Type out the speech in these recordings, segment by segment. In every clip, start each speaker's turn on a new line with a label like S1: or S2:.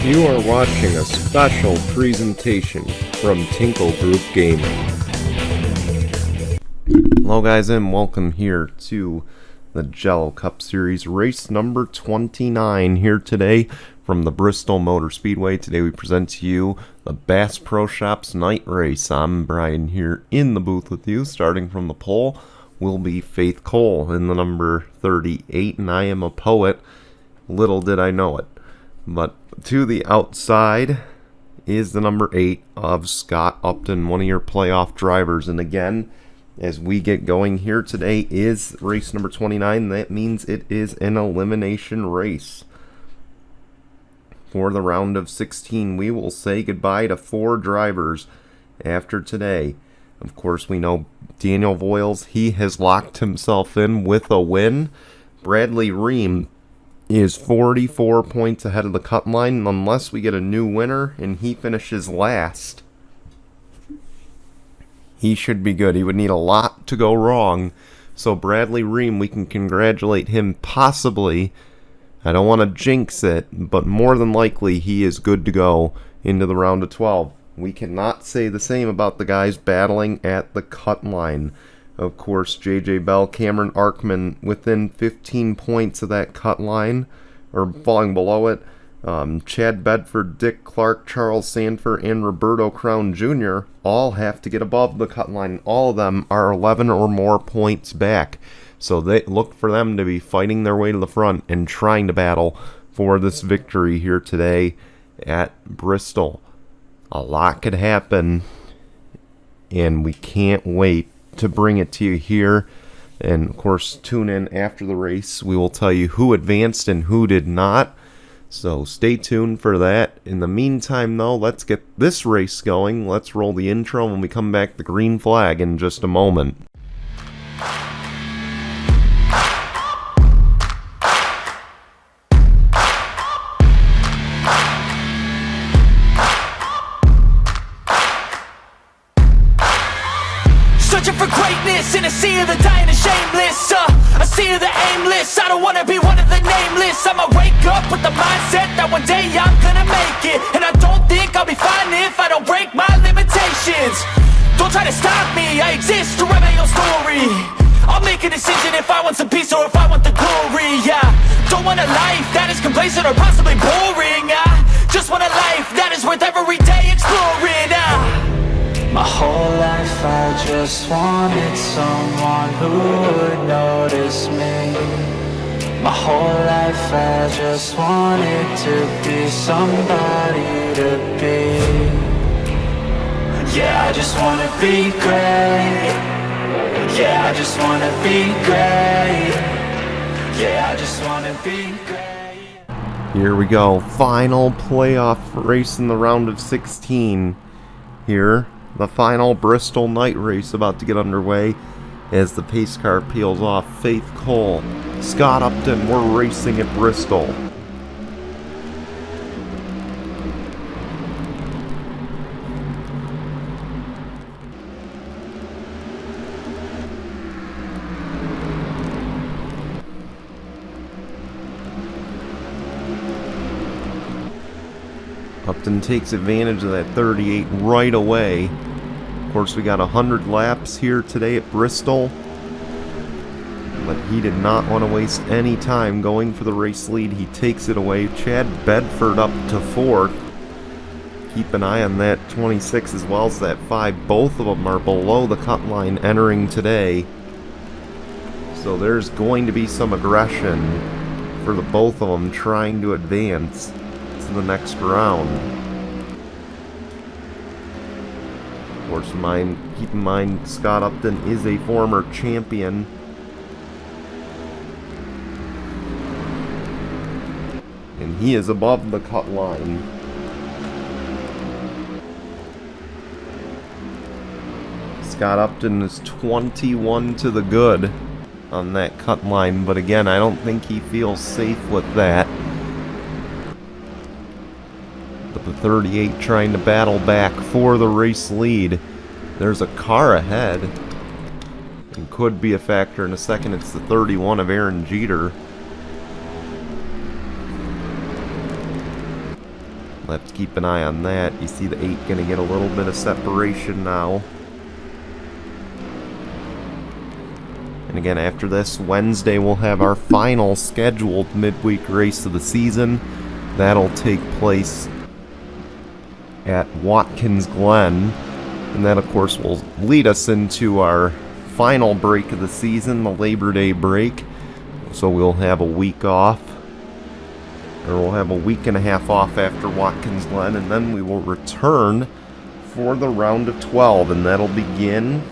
S1: You are watching a special presentation from Tinkle Group Gaming. Hello guys and welcome here to the Jello Cup Series race number 29 here today from the Bristol Motor Speedway. Today we present to you the Bass Pro Shops night race. I'm Brian here in the booth with you. Starting from the pole will be Faith Cole in the number 38, and I am a poet. Little did I know it. But to the outside is the number 8 of Scott Upton, one of your playoff drivers. And again, as we get going here today is race number 29. That means it is an elimination race. For the round of 16, we will say goodbye to 4 drivers after today. Of course, we know Daniel Voiles, he has locked himself in with a win. Bradley Ream is 44 points ahead of the cut line unless we get a new winner and he finishes last. He should be good. He would need a lot to go wrong. So Bradley Ream, we can congratulate him possibly. I don't want to jinx it, but more than likely he is good to go into the round of 12. We cannot say the same about the guys battling at the cut line. Of course, J.J. Bell, Cameron Arkman within 15 points of that cut line, or falling below it. Chad Bedford, Dick Clark, Charles Sanford, and Roberto Crown Jr. all have to get above the cut line. All of them are 11 or more points back. So they look for them to be fighting their way to the front and trying to battle for this victory here today at Bristol. A lot could happen, and we can't wait to bring it to you here. And of course, tune in after the race. We will tell you who advanced and who did not. So stay tuned for that. In the meantime, though, let's get this race going. Let's roll the intro. When we come back, the green flag in just a moment.
S2: Searching for greatness in a sea of the dying and shameless, a sea of the aimless. I don't wanna be one of the nameless. I'ma wake up with the mindset that one day I'm gonna make it, and I don't think I'll be fine if I don't break my limitations. Don't try to stop me, I exist to write my own story. I'll make a decision if I want some peace or if I want the glory. Yeah, don't want a life that is complacent or possibly boring. I just want a life that is worth every day exploring. My whole life I just wanted someone who would notice me. My whole life I just wanted to be somebody to be. Yeah, I just wanna be great. Yeah, I just wanna be great. Yeah, I just wanna be great.
S1: Here we go. Final playoff race in the round of 16 here. The final Bristol night race about to get underway as the pace car peels off. Faith Cole, Scott Upton, we're racing at Bristol. Upton takes advantage of that 38 right away. Of course, we got 100 laps here today at Bristol, but he did not want to waste any time going for the race lead. He takes it away. Chad Bedford up to 4th. Keep an eye on that 26 as well as that 5. Both of them are below the cut line entering today. So there's going to be some aggression for the both of them trying to advance to the next round. Of course, keep in mind, Scott Upton is a former champion. And he is above the cut line. Scott Upton is 21 to the good on that cut line, but again, I don't think he feels safe with that. But the 38 trying to battle back for the race lead. There's a car ahead and could be a factor in a second. It's the 31 of Aaron Jeter. We'll have to keep an eye on that. You see the 8 going to get a little bit of separation now. And again, after this Wednesday, we'll have our final scheduled midweek race of the season. That'll take place at Watkins Glen. And that, of course, will lead us into our final break of the season, the Labor Day break. So we'll have a week off. Or we'll have a week and a half off after Watkins Glen. And then we will return for the round of 12. And that'll begin...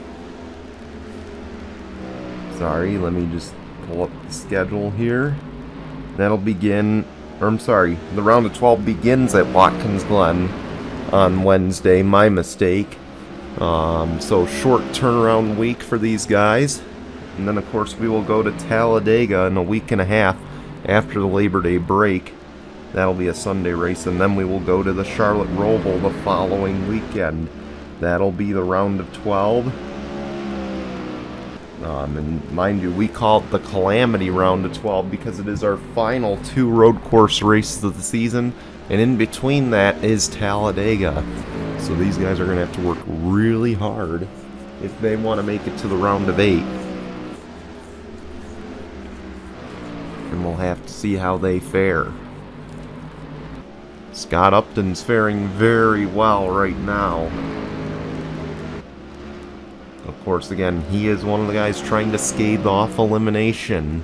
S1: Sorry, let me just pull up the schedule here. That'll begin... Or I'm sorry, the round of 12 begins at Watkins Glen on Wednesday. My mistake. So short turnaround week for these guys. And then, of course, we will go to Talladega in a week and a half after the Labor Day break. That'll be a Sunday race. And then we will go to the Charlotte Roval the following weekend. That'll be the round of 12. And mind you, we call it the Calamity Round of 12 because it is our final 2 road course races of the season. And in between that is Talladega. So these guys are going to have to work really hard if they want to make it to the round of 8. And we'll have to see how they fare. Scott Upton's faring very well right now. Of course, again, he is one of the guys trying to scathe off elimination.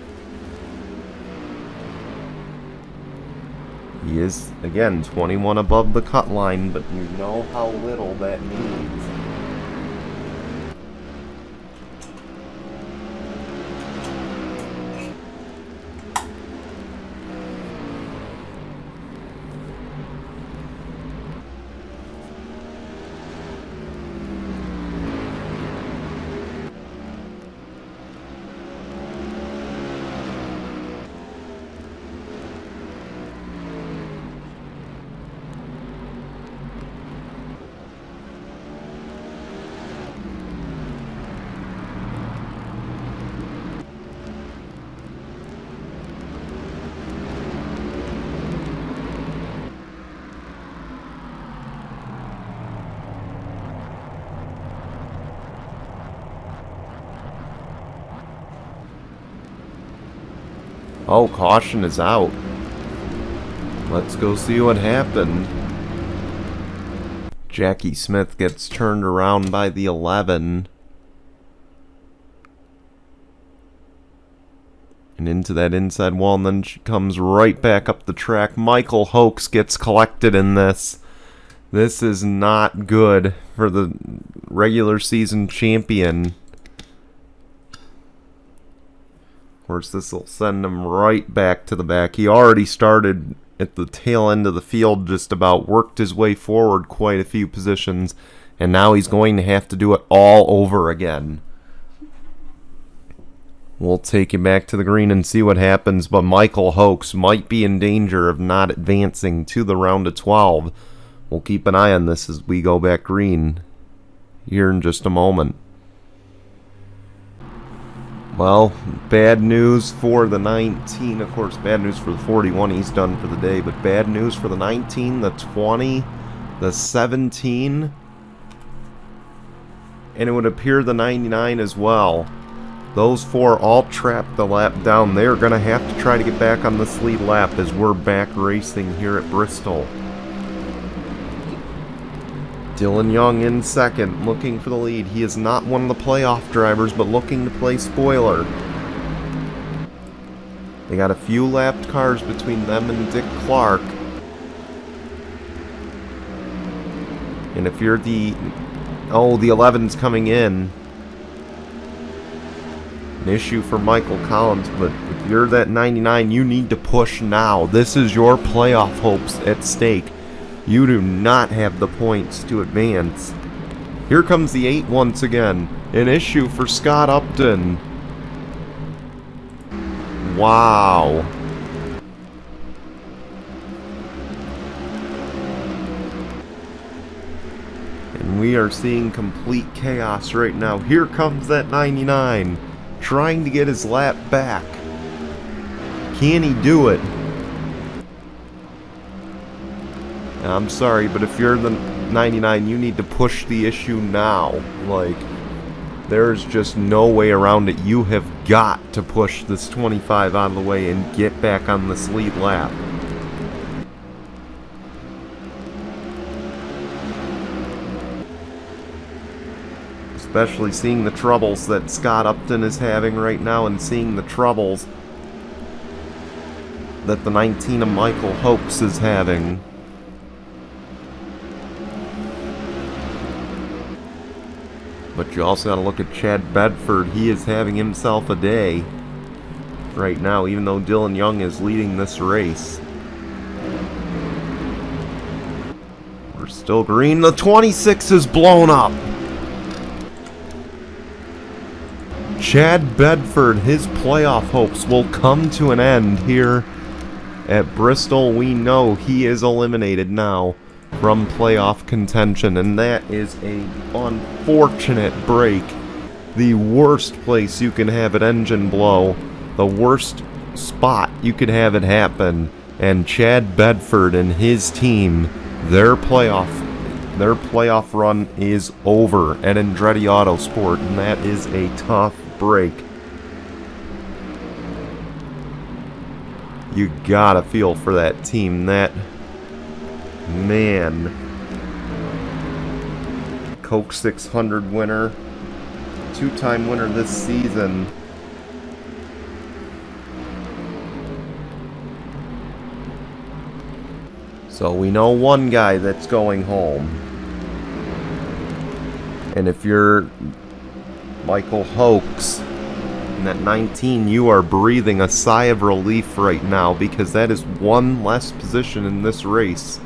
S1: He is, again, 21 above the cut line, but you know how little that means. Oh, caution is out. Let's go see what happened. Jackie Smith gets turned around by the 11. And into that inside wall, and then she comes right back up the track. Michael Hoax gets collected in this. This is not good for the regular season champion. Of course, this will send him right back to the back. He already started at the tail end of the field, just about worked his way forward quite a few positions, and now he's going to have to do it all over again. We'll take him back to the green and see what happens, but Michael Hoax might be in danger of not advancing to the round of 12. We'll keep an eye on this as we go back green here in just a moment. Well, bad news for the 19. Of course, bad news for the 41. He's done for the day. But bad news for the 19, the 20, the 17. And it would appear the 99 as well. Those 4 all trapped the lap down. They're going to have to try to get back on this lead lap as we're back racing here at Bristol. Dylan Young in second, looking for the lead. He is not one of the playoff drivers, but looking to play spoiler. They got a few lapped cars between them and Dick Clark. And if you're the... Oh, the 11's coming in. An issue for Michael Collins, but if you're that 99, you need to push now. This is your playoff hopes at stake. You do not have the points to advance. Here comes the 8 once again. An issue for Scott Upton. Wow. And we are seeing complete chaos right now. Here comes that 99. Trying to get his lap back. Can he do it? I'm sorry, but if you're the 99, you need to push the issue now. Like, there's just no way around it. You have got to push this 25 out of the way and get back on this lead lap. Especially seeing the troubles that Scott Upton is having right now, and seeing the troubles that the 19 of Michael Hoax is having. But you also got to look at Chad Bedford. He is having himself a day right now, even though Dylan Young is leading this race. We're still green. The 26 is blown up. Chad Bedford, his playoff hopes will come to an end here at Bristol. We know he is eliminated now from playoff contention, and that is a unfortunate break. The worst place you can have an engine blow, the worst spot you could have it happen, and Chad Bedford and his team, their playoff run is over at Andretti Autosport, and that is a tough break. You gotta feel for that team. That man, Coke 600 winner, two-time winner this season. So we know one guy that's going home. And if you're Michael Hoax in that 19, you are breathing a sigh of relief right now, because that is one less position in this race.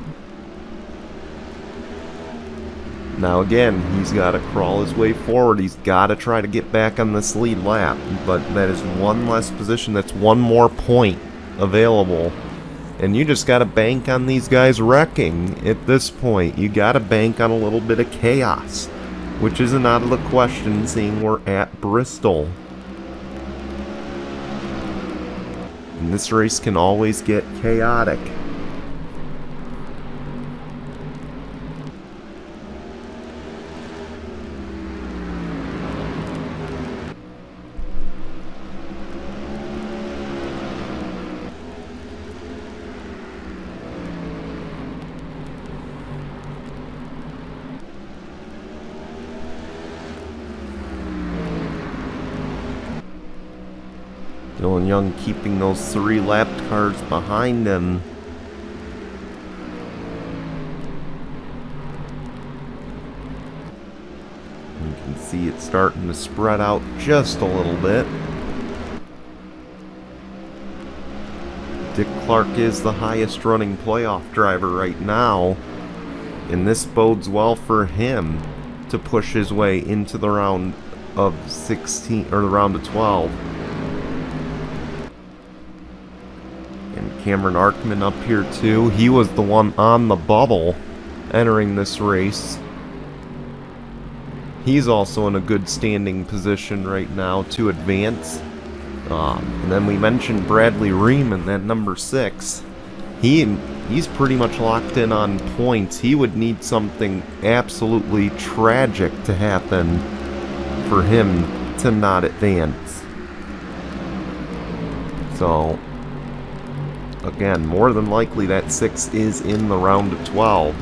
S1: Now again, he's got to crawl his way forward. He's got to try to get back on this lead lap. But that is one less position. That's one more point available. And you just got to bank on these guys wrecking at this point. You got to bank on a little bit of chaos, which isn't out of the question, seeing we're at Bristol. And this race can always get chaotic. Dylan Young keeping those 3 lapped cars behind him. You can see it starting to spread out just a little bit. Dick Clark is the highest running playoff driver right now, and this bodes well for him to push his way into the round of 16, or the round of 12. Cameron Arkman up here too. He was the one on the bubble entering this race. He's also in a good standing position right now to advance. And then we mentioned Bradley Riemann at number 6. He's pretty much locked in on points. He would need something absolutely tragic to happen for him to not advance. So again, more than likely that 6 is in the round of 12.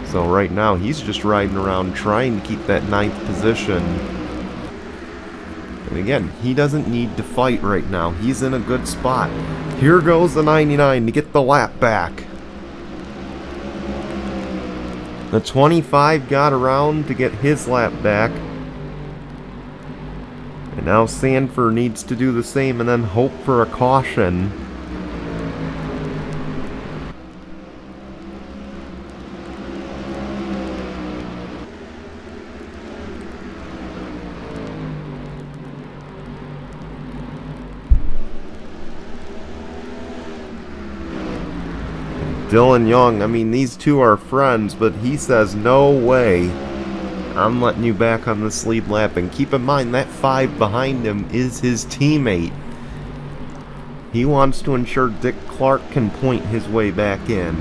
S1: So right now he's just riding around trying to keep that 9th position. And again, he doesn't need to fight right now. He's in a good spot. Here goes the 99 to get the lap back. The 25 got around to get his lap back. And now Sanford needs to do the same and then hope for a caution. Dylan Young, I mean, these two are friends, but he says, no way. I'm letting you back on this lead lap. And keep in mind, that 5 behind him is his teammate. He wants to ensure Dick Clark can point his way back in.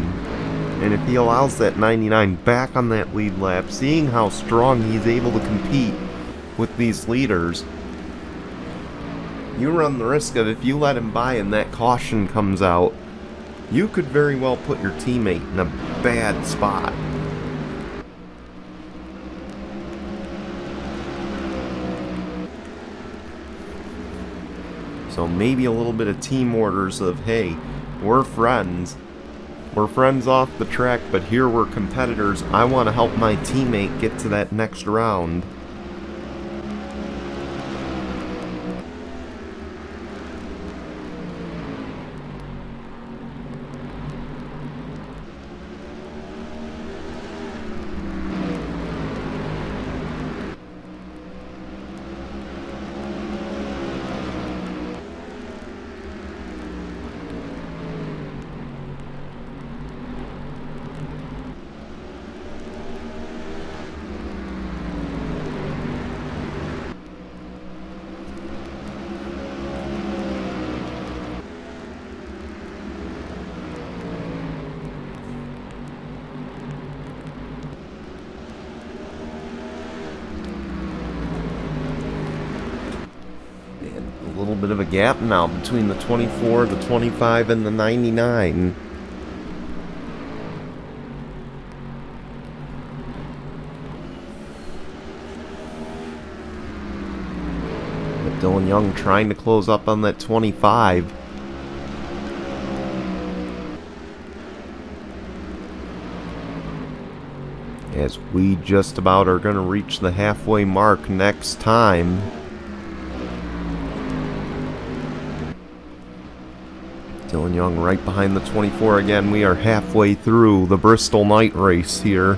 S1: And if he allows that 99 back on that lead lap, seeing how strong he's able to compete with these leaders, you run the risk of, if you let him by and that caution comes out, you could very well put your teammate in a bad spot. So maybe a little bit of team orders of, hey, we're friends. We're friends off the track, but here we're competitors. I want to help my teammate get to that next round. A little bit of a gap now between the 24, the 25, and the 99. But Dylan Young trying to close up on that 25. As we just about are going to reach the halfway mark next time. Dylan Young right behind the 24 again. We are halfway through the Bristol night race here.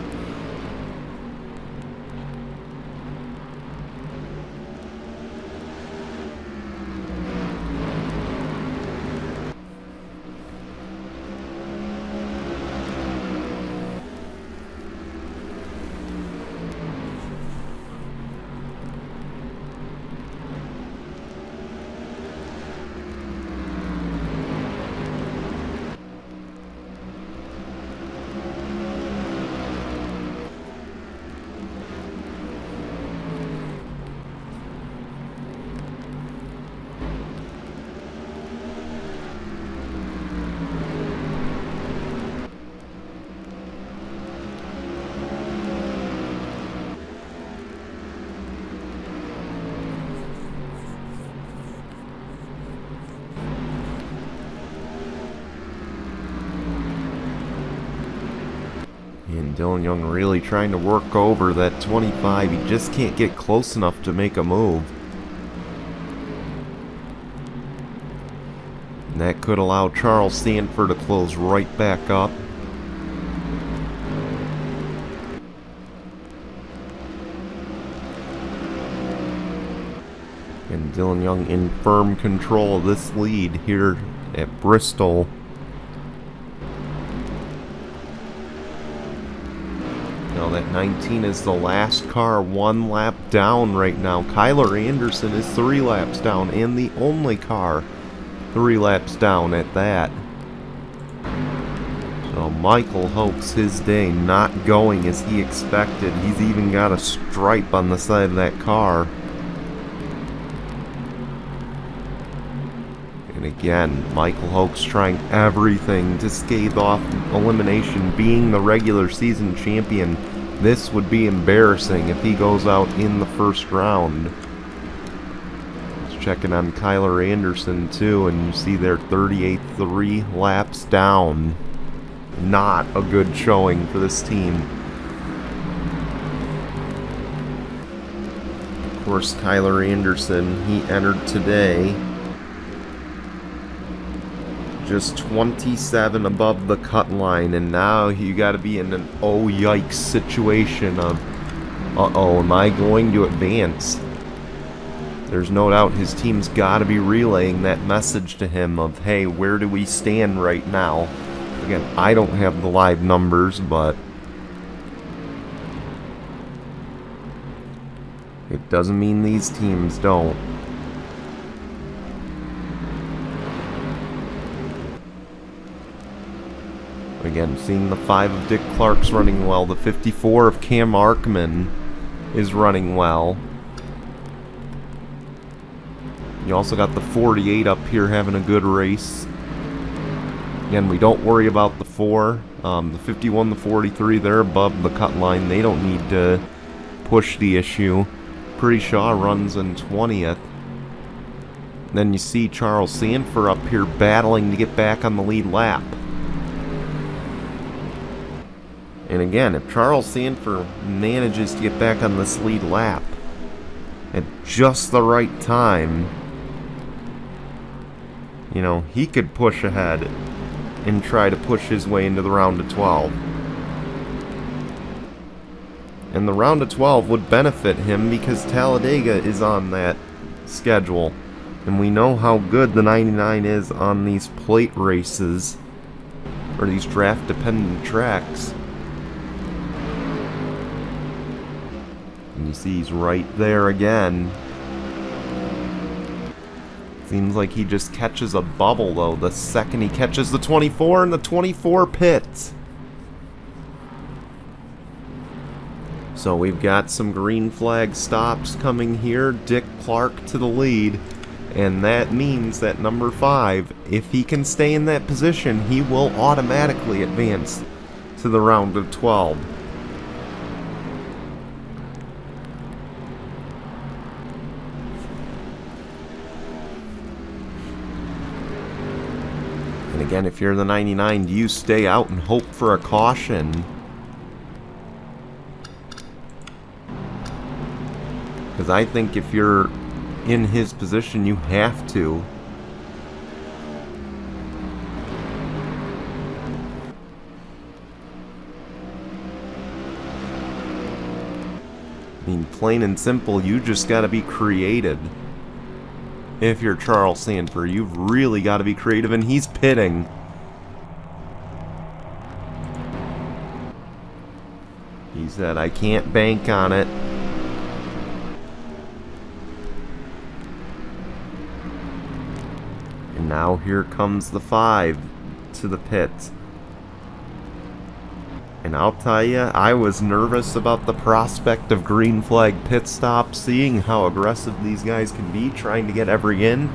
S1: And Dylan Young really trying to work over that 25. He just can't get close enough to make a move. And that could allow Charles Sanford to close right back up. And Dylan Young in firm control of this lead here at Bristol. Now that 19 is the last car 1 lap down right now. Kyler Anderson is 3 laps down, and the only car 3 laps down at that. So Michael hopes his day not going as he expected. He's even got a stripe on the side of that car. And again, Michael Hoke's trying everything to stave off elimination. Being the regular season champion, this would be embarrassing if he goes out in the first round. Just checking on Kyler Anderson too, and you see there 38, 3 laps down. Not a good showing for this team. Of course, Kyler Anderson, he entered today just 27 above the cut line, and now you got to be in an oh yikes situation of uh-oh, am I going to advance? There's no doubt his team's got to be relaying that message to him of, hey, where do we stand right now? Again, I don't have the live numbers, but it doesn't mean these teams don't. Again, seeing the 5 of Dick Clark's running well. The 54 of Cam Arkman is running well. You also got the 48 up here having a good race. Again, we don't worry about the 4. The 51, the 43, they're above the cut line. They don't need to push the issue. Pretty Shaw runs in 20th. Then you see Charles Sanford up here battling to get back on the lead lap. And again, if Charles Sanford manages to get back on this lead lap at just the right time, you know, he could push ahead and try to push his way into the round of 12. And the round of 12 would benefit him because Talladega is on that schedule. And we know how good the 99 is on these plate races, or these draft-dependent tracks. And you see he's right there again. Seems like he just catches a bubble, though, the second he catches the 24, and the 24 pits. So we've got some green flag stops coming here. Dick Clark to the lead. And that means that number 5, if he can stay in that position, he will automatically advance to the round of 12. And again, if you're the 99, do you stay out and hope for a caution? Because I think if you're in his position, you have to. I mean, plain and simple, you just gotta be creative. If you're Charles Sanford, you've really got to be creative, and he's pitting. He said, I can't bank on it. And now here comes the 5 to the pit. And I'll tell you, I was nervous about the prospect of green flag pit stops, seeing how aggressive these guys can be, trying to get every inch.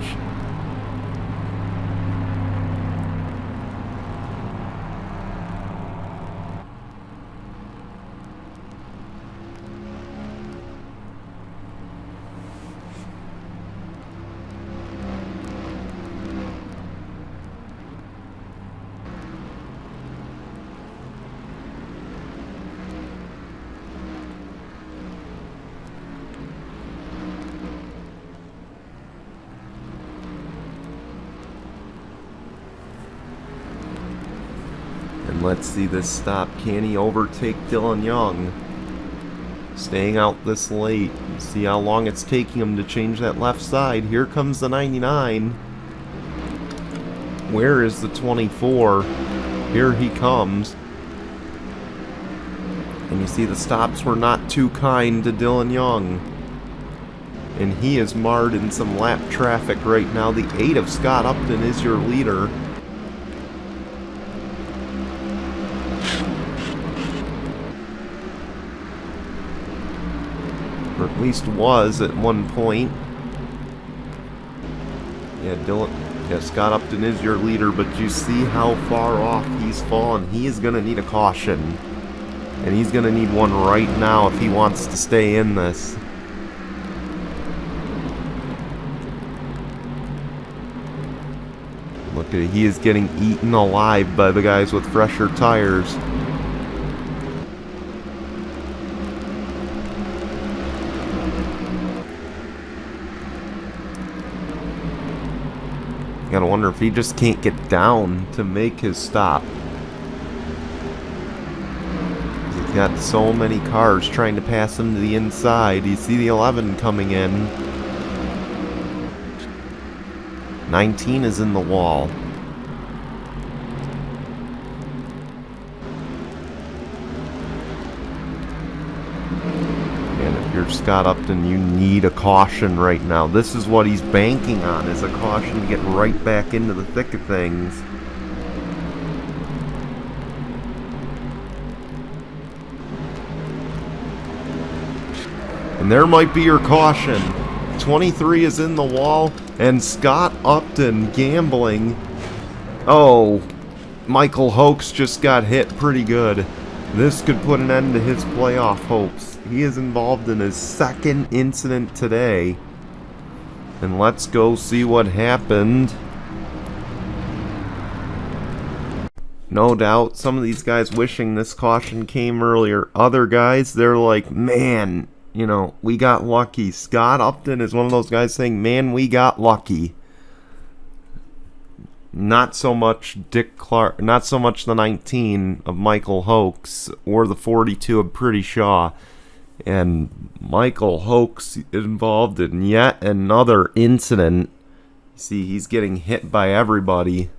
S1: And let's see this stop. Can he overtake Dylan Young? Staying out this late. See how long it's taking him to change that left side. Here comes the 99. Where is the 24? Here he comes. And you see the stops were not too kind to Dylan Young. And he is marred in some lap traffic right now. The 8 of Scott Upton is your leader. Or at least was at one point. Yeah, Scott Upton is your leader, but you see how far off he's fallen. He is going to need a caution. And he's going to need one right now if he wants to stay in this. Look at it, he is getting eaten alive by the guys with fresher tires. Gotta wonder if he just can't get down to make his stop. He's got so many cars trying to pass him to the inside. You see the 11 coming in. 19 is in the wall. You're Scott Upton, you need a caution right now. This is what he's banking on, is a caution to get right back into the thick of things. And there might be your caution. 23 is in the wall, and Scott Upton gambling. Oh, Michael Hoax just got hit pretty good. This could put an end to his playoff hopes. He is involved in his second incident today. And let's go see what happened. No doubt, some of these guys wishing this caution came earlier. Other guys, they're like, man, you know, we got lucky. Scott Upton is one of those guys saying, man, we got lucky. Not so much Dick Clark, not so much the 19 of Michael Hoax or the 42 of Pretty Shaw. And Michael Hoax involved in yet another incident. See, he's getting hit by everybody.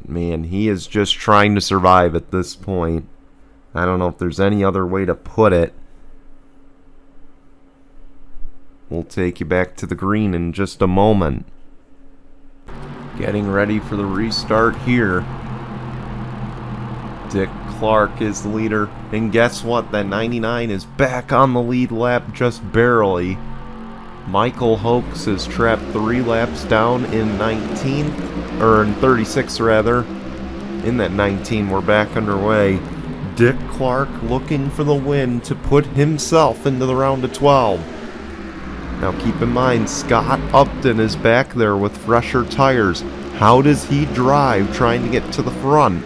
S1: Man, he is just trying to survive at this point. I don't know if there's any other way to put it. We'll take you back to the green in just a moment. Getting ready for the restart here. Dick Clark is the leader. And guess what? That 99 is back on the lead lap just barely. Michael Hoax is trapped 3 laps down in 19th, or in 36th rather. In that 19, we're back underway. Dick Clark looking for the win to put himself into the round of 12. Now keep in mind, Scott Upton is back there with fresher tires. How does he drive trying to get to the front?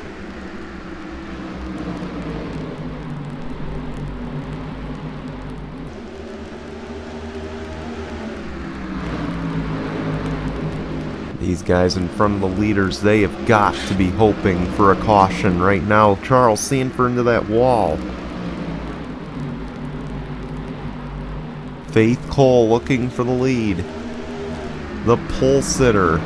S1: These guys in front of the leaders, they have got to be hoping for a caution right now. Charles Sanford into that wall. Faith Cole looking for the lead. The pole sitter.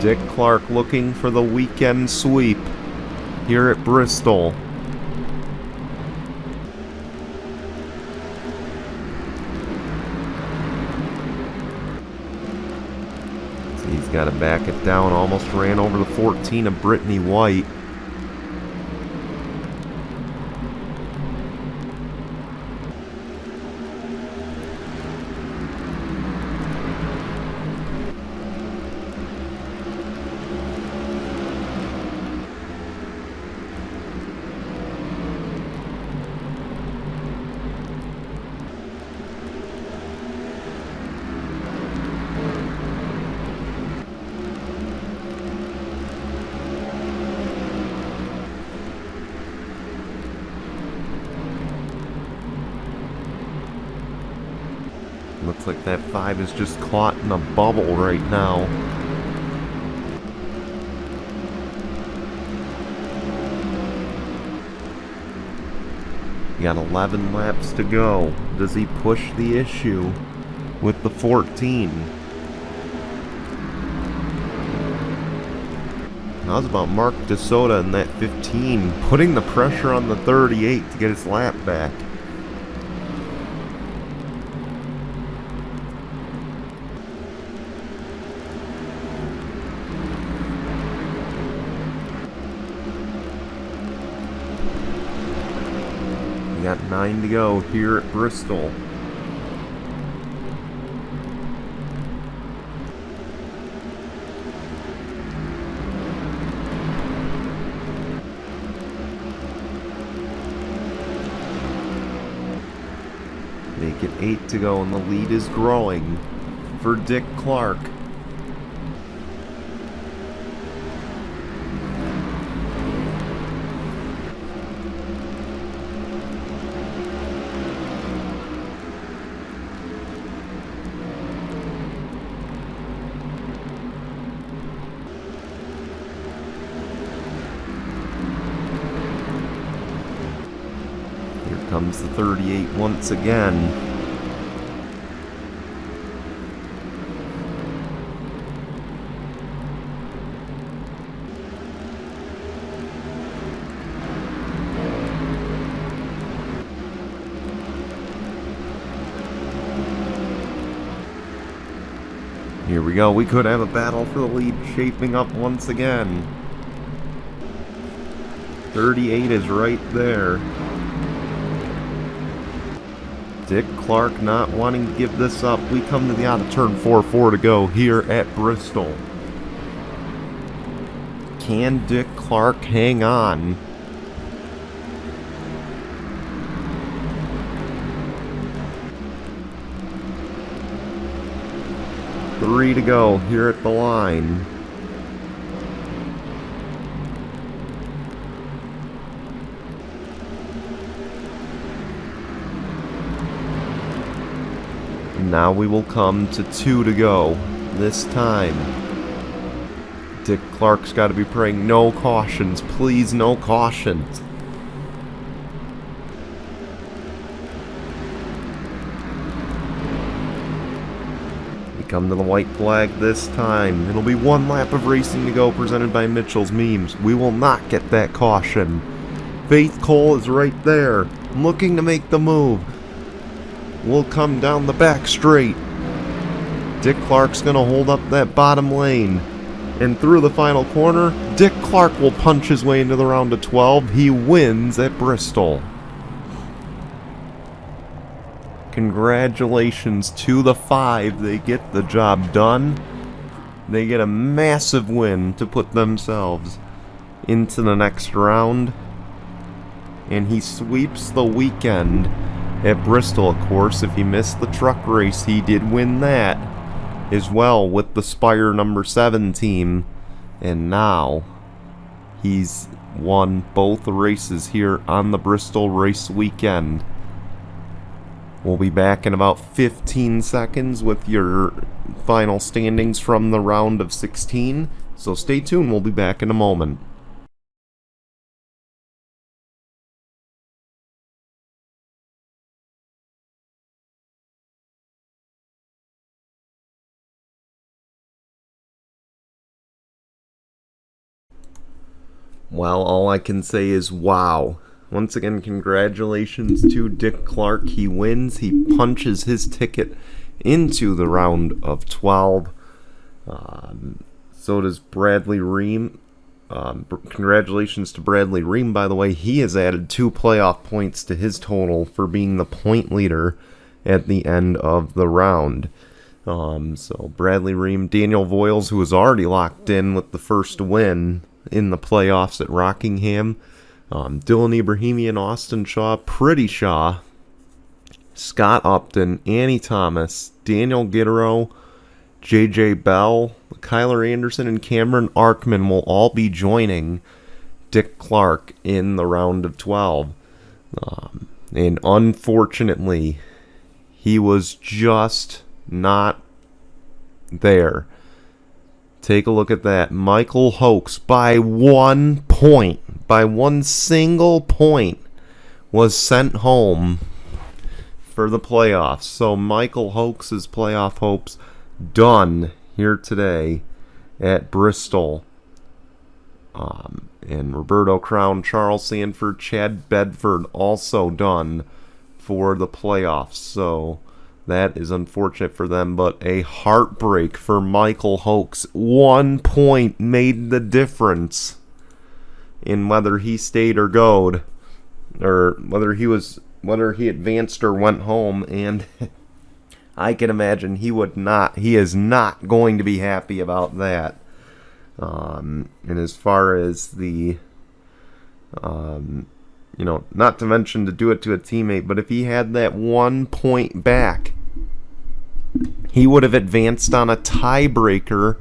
S1: Dick Clark looking for the weekend sweep here at Bristol. He's got to back it down. Almost ran over the 14 of Brittany White. Looks like that 5 is just caught in a bubble right now. You got 11 laps to go. Does he push the issue with the 14? How's about Mark DeSoto in that 15, putting the pressure on the 38 to get his lap back? We got 9 to go here at Bristol. Make it 8 to go, and the lead is growing for Dick Clark. Comes the 38 once again. Here we go. We could have a battle for the lead shaping up once again. 38 is right there. Dick Clark not wanting to give this up. We come to the out of turn 4 to go here at Bristol. Can Dick Clark hang on? Three to go here at the line. Now we will come to 2 to go. This time, Dick Clark's got to be praying no cautions. Please, no cautions. We come to the white flag this time. It'll be 1 lap of racing to go, presented by Mitchell's Memes. We will not get that caution. Faith Cole is right there, looking to make the move. Will come down the back straight. Dick Clark's going to hold up that bottom lane. And through the final corner, Dick Clark will punch his way into the round of 12. He wins at Bristol. Congratulations to the 5. They get the job done. They get a massive win to put themselves into the next round. And he sweeps the weekend at Bristol, of course. If he missed the truck race, he did win that as well with the Spire number 7 team. And now he's won both races here on the Bristol race weekend. We'll be back in about 15 seconds with your final standings from the round of 16. So stay tuned, we'll be back in a moment. Well, all I can say is wow. Once again, congratulations to Dick Clark. He wins. He punches his ticket into the round of 12. So does Bradley Ream. Congratulations to Bradley Ream, by the way. He has added 2 playoff points to his total for being the point leader at the end of the round. So Bradley Ream, Daniel Voiles, who was already locked in with the first win in the playoffs at Rockingham. Dylan Ibrahimi, Austin Shaw, Pretty Shaw, Scott Upton, Annie Thomas, Daniel Gittero, J.J. Bell, Kyler Anderson, and Cameron Arkman will all be joining Dick Clark in the round of 12. And unfortunately, he was just not there. Take a look at that. Michael Hoax, by 1 point, by 1 single point, was sent home for the playoffs. So Michael Hoax's playoff hopes done here today at Bristol. And Roberto Crown, Charles Sanford, Chad Bedford also done for the playoffs. So that is unfortunate for them, but a heartbreak for Michael Hoax. 1 point made the difference in whether he stayed or goed, or whether he advanced or went home. And I can imagine he is not going to be happy about that. And as far as the, not to mention to do it to a teammate, but if he had that 1 point back, he would have advanced on a tiebreaker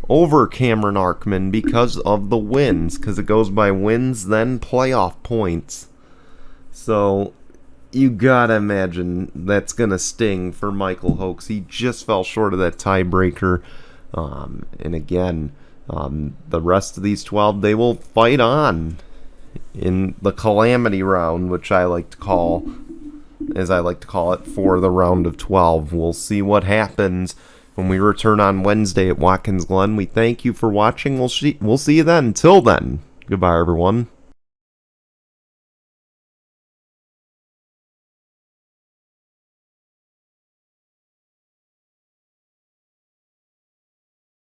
S1: over Cameron Arkman because of the wins, because it goes by wins, then playoff points. So you gotta imagine that's gonna sting for Michael Hoax. He just fell short of that tiebreaker. And again, the rest of these 12, they will fight on in the calamity round, which I like to call it, for the round of 12. We'll see what happens when we return on Wednesday at Watkins Glen. We thank you for watching. We'll see you then. Till then, goodbye, everyone.